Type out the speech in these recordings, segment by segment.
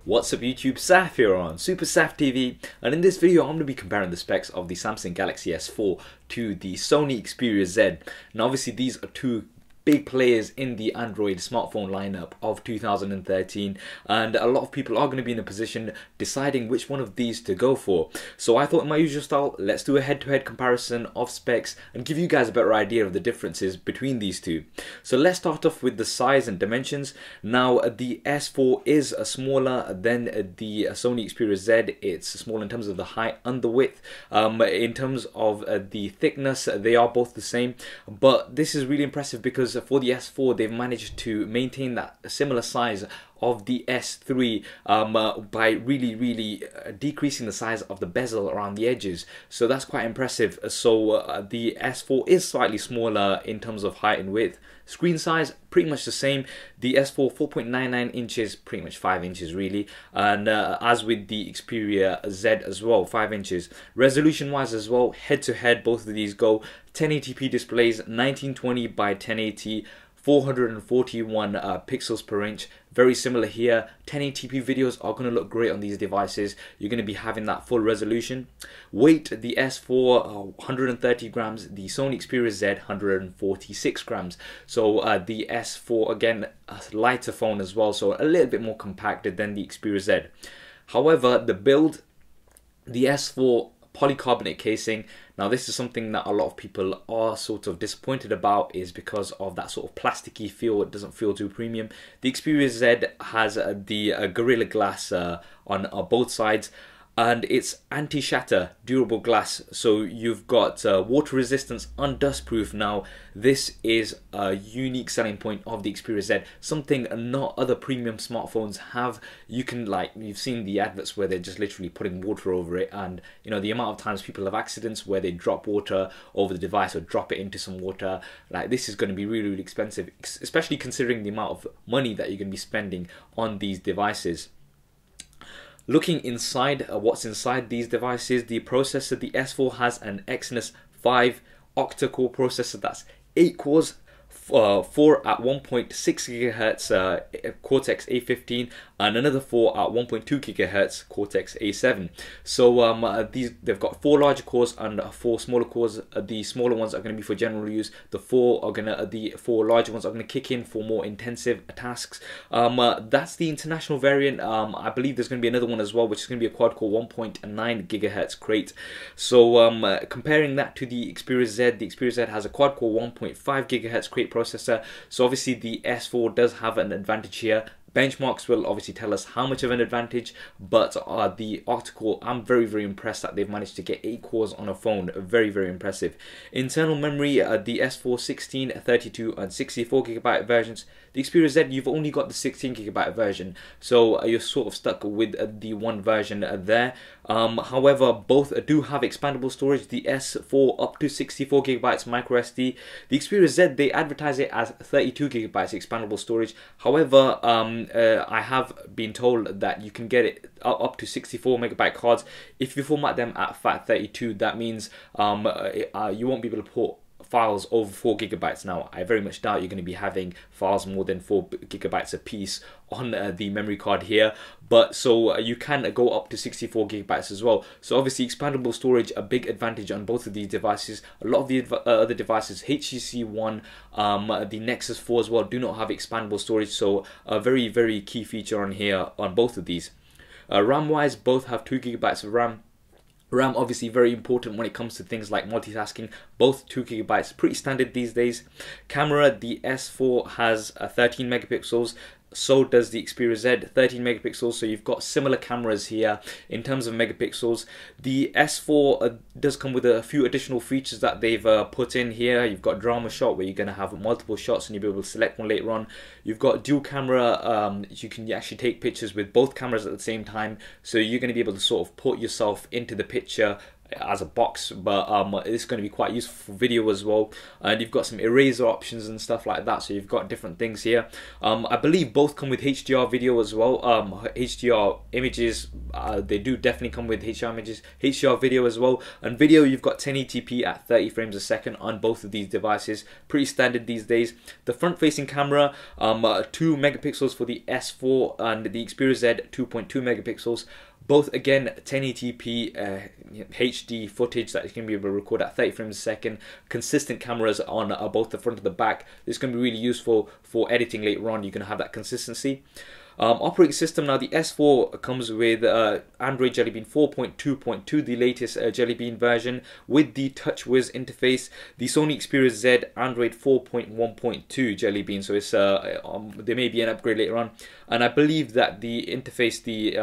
What's up YouTube, Saf here on Super Saf TV, and in this video I'm going to be comparing the specs of the Samsung Galaxy S4 to the Sony Xperia Z. Now obviously these are two big players in the Android smartphone lineup of 2013, and a lot of people are going to be in a position deciding which one of these to go for. So I thought in my usual style, let's do a head-to-head comparison of specs and give you guys a better idea of the differences between these two. So let's start off with the size and dimensions. Now the S4 is smaller than the Sony Xperia Z. It's small in terms of the height and the width. In terms of the thickness, they are both the same, but this is really impressive because for the S4 they've managed to maintain that similar size of the S3 by really decreasing the size of the bezel around the edges. So that's quite impressive. So the S4 is slightly smaller in terms of height and width. Screen size pretty much the same. The S4 4.99 inches, pretty much 5 inches really, and as with the Xperia Z as well, 5 inches. Resolution wise as well, head to head both of these go 1080p displays, 1920 by 1080, 441 pixels per inch. Very similar here. 1080p videos are going to look great on these devices. You're going to be having that full resolution. Weight, the S4 130 grams, the Sony Xperia Z 146 grams. So the S4 again a lighter phone as well, so a little bit more compacted than the Xperia Z. However, the build, the S4 polycarbonate casing. Now this is something that a lot of people are sort of disappointed about, is because of that sort of plasticky feel. It doesn't feel too premium. The Xperia Z has the Gorilla Glass on both sides, and it's anti-shatter durable glass, so you've got water resistance and dust proof. Now this is a unique selling point of the Xperia Z, something not other premium smartphones have. You can, like, you've seen the adverts where they're just literally putting water over it, and you know the amount of times people have accidents where they drop water over the device or drop it into some water. Like, this is going to be really expensive, especially considering the amount of money that you're going to be spending on these devices. Looking inside, what's inside these devices, the processor, the S4 has an Exynos 5 octa-core processor. That's 8 cores, 4 at 1.6 GHz Cortex A15, and another 4 at 1.2 GHz Cortex A7. So they've got 4 larger cores and 4 smaller cores. The smaller ones are going to be for general use. The 4 larger ones are going to kick in for more intensive tasks. That's the international variant. I believe there's going to be another one as well, which is going to be a quad-core 1.9 GHz crate. So comparing that to the Xperia Z, the Xperia Z has a quad-core 1.5 GHz crate processor. So obviously the S4 does have an advantage here. Benchmarks will obviously tell us how much of an advantage, but the octa-core, I'm very impressed that they've managed to get 8 cores on a phone. Very impressive. Internal memory, the S4 16, 32 and 64 GB versions. The Xperia Z, you've only got the 16 GB version, so you're sort of stuck with the one version there. However, both do have expandable storage. The S4 up to 64 GB micro SD. The Xperia Z, they advertise it as 32 GB expandable storage. However, I have been told that you can get it up to 64 megabyte cards. If you format them at FAT32, that means you won't be able to put files over 4 GB. Now I very much doubt you're going to be having files more than 4 GB a piece on the memory card here, but so you can go up to 64 GB as well. So obviously expandable storage, a big advantage on both of these devices. A lot of the other devices, HTC One, the Nexus 4 as well, do not have expandable storage, so a very key feature on here on both of these. RAM wise, both have 2 GB of RAM. RAM obviously very important when it comes to things like multitasking. Both 2 GB, pretty standard these days. Camera, the S4 has 13 megapixels. So does the Xperia Z, 13 megapixels. So you've got similar cameras here in terms of megapixels. The S4 does come with a few additional features that they've put in here. You've got drama shot, where you're going to have multiple shots and you'll be able to select one later on. You've got dual camera. You can actually take pictures with both cameras at the same time. So you're going to be able to sort of put yourself into the picture as a box, but it's going to be quite useful for video as well. And you've got some eraser options and stuff like that, so you've got different things here. I believe both come with HDR video as well. HDR images, they do definitely come with HDR images, HDR video as well. And video, you've got 1080p at 30 frames a second on both of these devices, pretty standard these days. The front facing camera, 2 megapixels for the S4, and the Xperia Z 2.2 megapixels. Both again 1080p HD footage that you can be able to record at 30 frames a second. Consistent cameras on both the front and the back. This is going to be really useful for editing later on. You can have that consistency. Operating system, now the S4 comes with Android Jelly Bean 4.2.2, the latest Jelly Bean version with the TouchWiz interface. The Sony Xperia Z Android 4.1.2 Jelly Bean, so it's there may be an upgrade later on. And I believe that the interface, the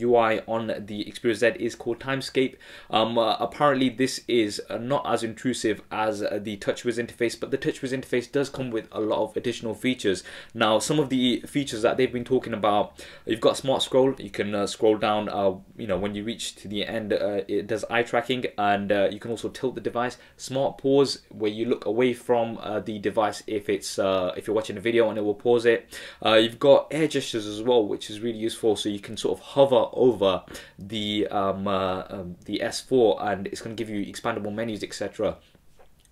UI on the Xperia Z is called Timescape. Apparently this is not as intrusive as the TouchWiz interface, but the TouchWiz interface does come with a lot of additional features. Now, some of the features that they've been talking about, you've got smart scroll. You can scroll down, you know, when you reach to the end, it does eye tracking, and you can also tilt the device. Smart pause, where you look away from the device if it's if you're watching a video, and it will pause it. You've got air gestures as well, which is really useful, so you can sort of hover over the S4 and it's going to give you expandable menus, etc.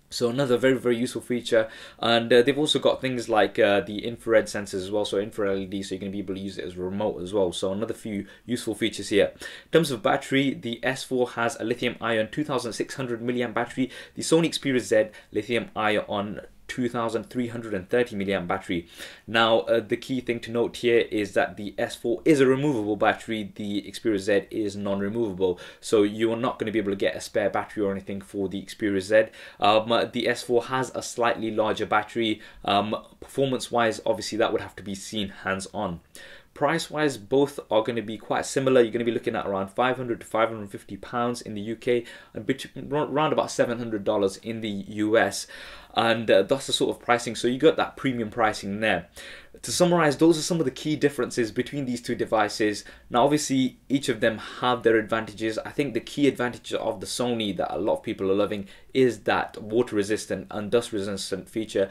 So another very useful feature. And they've also got things like the infrared sensors as well, so infrared LED, so you're going to be able to use it as a remote as well. So another few useful features here. In terms of battery, the S4 has a lithium ion 2600 milliamp battery. The Sony Xperia Z lithium ion 2330 milliamp battery. Now the key thing to note here is that the S4 is a removable battery, the Xperia Z is non-removable, so you are not going to be able to get a spare battery or anything for the Xperia Z. The S4 has a slightly larger battery. Performance wise, obviously that would have to be seen hands on. Price wise, both are going to be quite similar. You're going to be looking at around £500 to £550 in the UK, and around about $700 in the US. And that's the sort of pricing, so you got that premium pricing there. To summarize, those are some of the key differences between these two devices. Now obviously each of them have their advantages. I think the key advantage of the Sony that a lot of people are loving is that water resistant and dust resistant feature.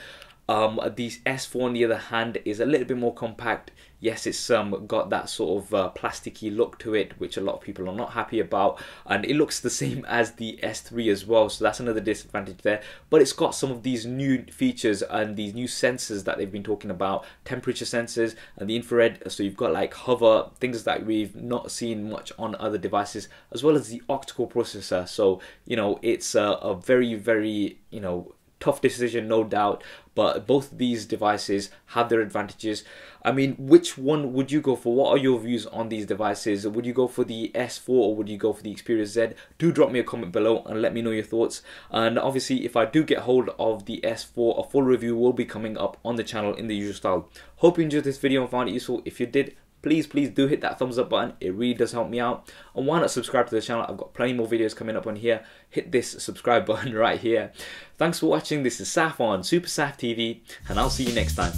The S4 on the other hand is a little bit more compact. Yes, it's got that sort of plasticky look to it, which a lot of people are not happy about, and it looks the same as the S3 as well, so that's another disadvantage there. But it's got some of these new features and these new sensors that they've been talking about, temperature sensors and the infrared, so you've got like hover, things that we've not seen much on other devices, as well as the Octa Processor. So, you know, it's a very, you know, tough decision, no doubt, but both of these devices have their advantages. I mean, which one would you go for? What are your views on these devices? Would you go for the S4 or would you go for the Xperia Z? Do drop me a comment below and let me know your thoughts. And obviously, if I do get hold of the S4, a full review will be coming up on the channel in the usual style. Hope you enjoyed this video and found it useful. If you did, please do hit that thumbs up button. It really does help me out. And why not subscribe to the channel? I've got plenty more videos coming up on here. Hit this subscribe button right here. Thanks for watching. This is Saf on Super Saf TV, and I'll see you next time.